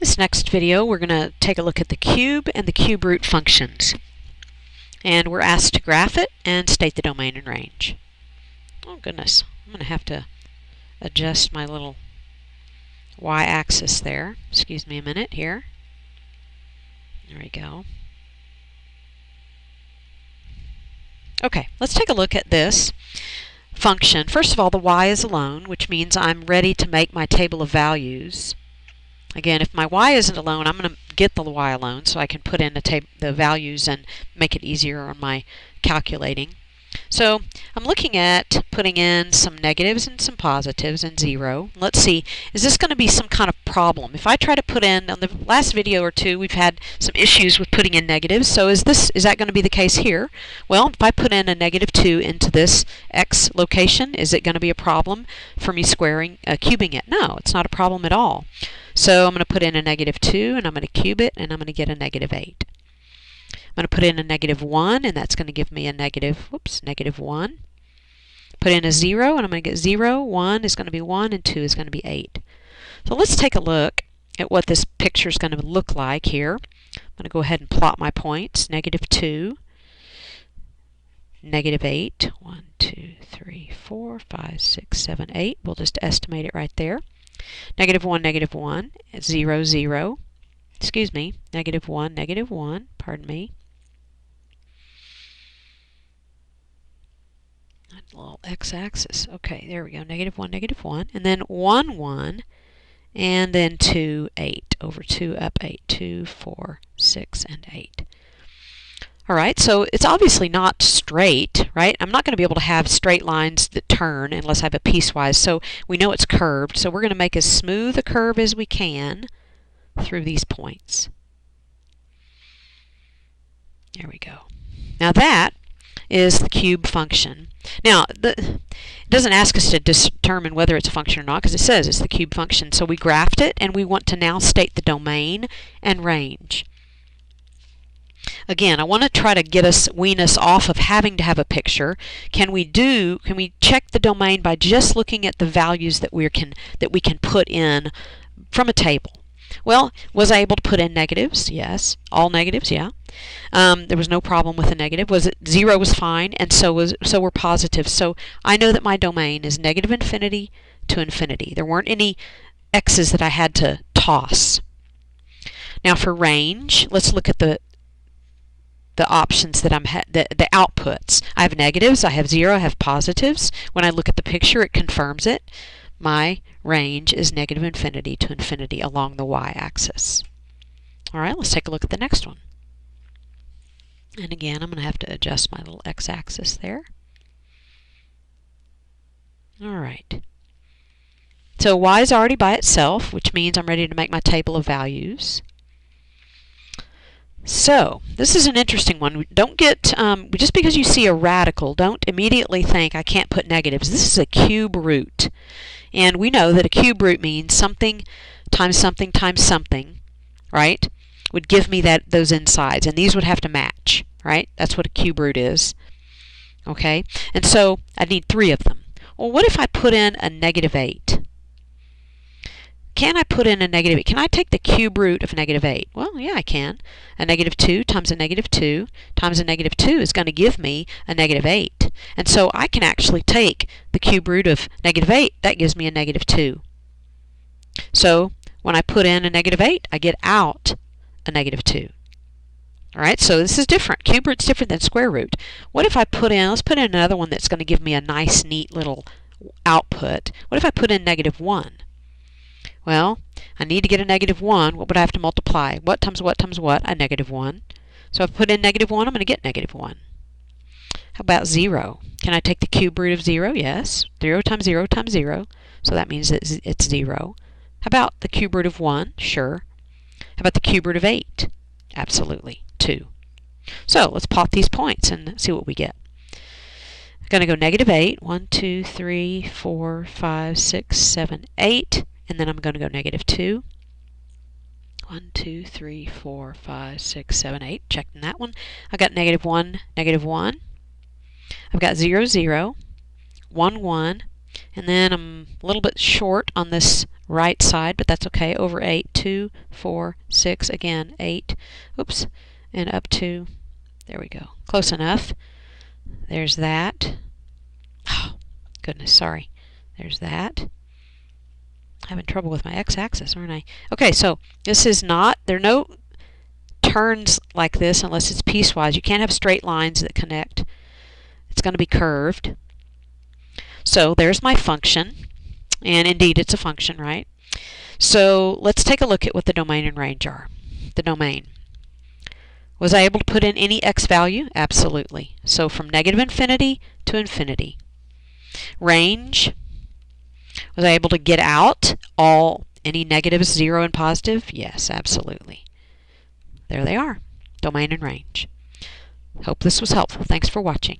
This next video we're going to take a look at the cube and the cube root functions. And we're asked to graph it and state the domain and range. Oh goodness, I'm going to have to adjust my little y-axis there. Excuse me a minute here. There we go. Okay, let's take a look at this function. First of all, the y is alone, which means I'm ready to make my table of values. Again, if my y isn't alone, I'm going to get the y alone so I can put in the values and make it easier on my calculating. So I'm looking at putting in some negatives and some positives and 0. Let's see, is this going to be some kind of problem? If I try to put in, on the last video or two, we've had some issues with putting in negatives. So is that going to be the case here? Well, if I put in a -2 into this x location, is it going to be a problem for me cubing it? No, it's not a problem at all. So I'm going to put in a -2 and I'm going to cube it and I'm going to get a -8. I'm going to put in a -1 and that's going to give me a -1. Put in a 0 and I'm going to get 0, 1 is going to be 1 and 2 is going to be 8. So let's take a look at what this picture is going to look like here. I'm going to go ahead and plot my points. -2, -8, 1, 2, 3, 4, 5, 6, 7, 8. We'll just estimate it right there. -1, -1, 0, 0. Excuse me, -1, -1, pardon me. A little x-axis. Okay, there we go, -1, -1. And then 1, 1. And then 2, 8. Over 2, up 8. 2, 4, 6, and 8. Alright, so it's obviously not straight, right? I'm not going to be able to have straight lines that turn unless I have a piecewise. So we know it's curved. So we're going to make as smooth a curve as we can through these points. There we go. Now that is the cube function. Now, it doesn't ask us to determine whether it's a function or not because it says it's the cube function. So we graphed it and we want to now state the domain and range. Again, I want to try to wean us off of having to have a picture. Can we check the domain by just looking at the values that we can put in from a table? Well, was I able to put in negatives? Yes. All negatives? Yeah. There was no problem with a negative. Was it 0 was fine, and so were positives. So I know that my domain is -infinity to infinity. There weren't any x's that I had to toss. Now for range, let's look at the options that the outputs. I have negatives, I have 0, I have positives. When I look at the picture, it confirms it. My range is -infinity to infinity along the y-axis. All right, let's take a look at the next one. And again, I'm going to have to adjust my little x-axis there. All right. So y is already by itself, which means I'm ready to make my table of values. So, this is an interesting one. Don't get, just because you see a radical, don't immediately think I can't put negatives. This is a cube root. And we know that a cube root means something times something times something, right? Would give me those insides. And these would have to match, right? That's what a cube root is. Okay? And so, I need 3 of them. Well, what if I put in a -8? Can I put in a -8? Can I take the cube root of -8? Well, yeah, I can. A -2 times a -2 times a -2 is going to give me a -8. And so I can actually take the cube root of -8. That gives me a -2. So when I put in a -8, I get out a -2. All right, so this is different. Cube root's different than square root. What if I let's put in another one that's going to give me a nice, neat little output. What if I put in -1? Well, I need to get a -1. What would I have to multiply? What times what times what? A -1. So if I put in -1, I'm going to get -1. How about 0? Can I take the cube root of 0? Yes. 0 times 0 times 0. So that means that it's 0. How about the cube root of 1? Sure. How about the cube root of 8? Absolutely. 2. So let's plot these points and see what we get. I'm going to go -8. 1, 2, 3, 4, 5, 6, 7, 8. And then I'm going to go -2. 1, 2, 3, 4, 5, 6, 7, 8. Checking that one. I got -1, -1. I've got 0, 0, 1, 1, And then I'm a little bit short on this right side, but that's okay. Over 8, 2, 4, 6, again, 8, oops, and up to, there we go. Close enough. There's that. Oh, goodness, sorry. There's that. Having trouble with my x-axis, aren't I? Okay, so this is not, there are no turns like this unless it's piecewise. You can't have straight lines that connect. It's going to be curved. So there's my function, and indeed it's a function, right? So let's take a look at what the domain and range are. The domain. Was I able to put in any x value? Absolutely. So from negative infinity to infinity. Range. Was I able to get out any negatives, 0 and positive? Yes, absolutely. There they are. Domain and range. Hope this was helpful. Thanks for watching.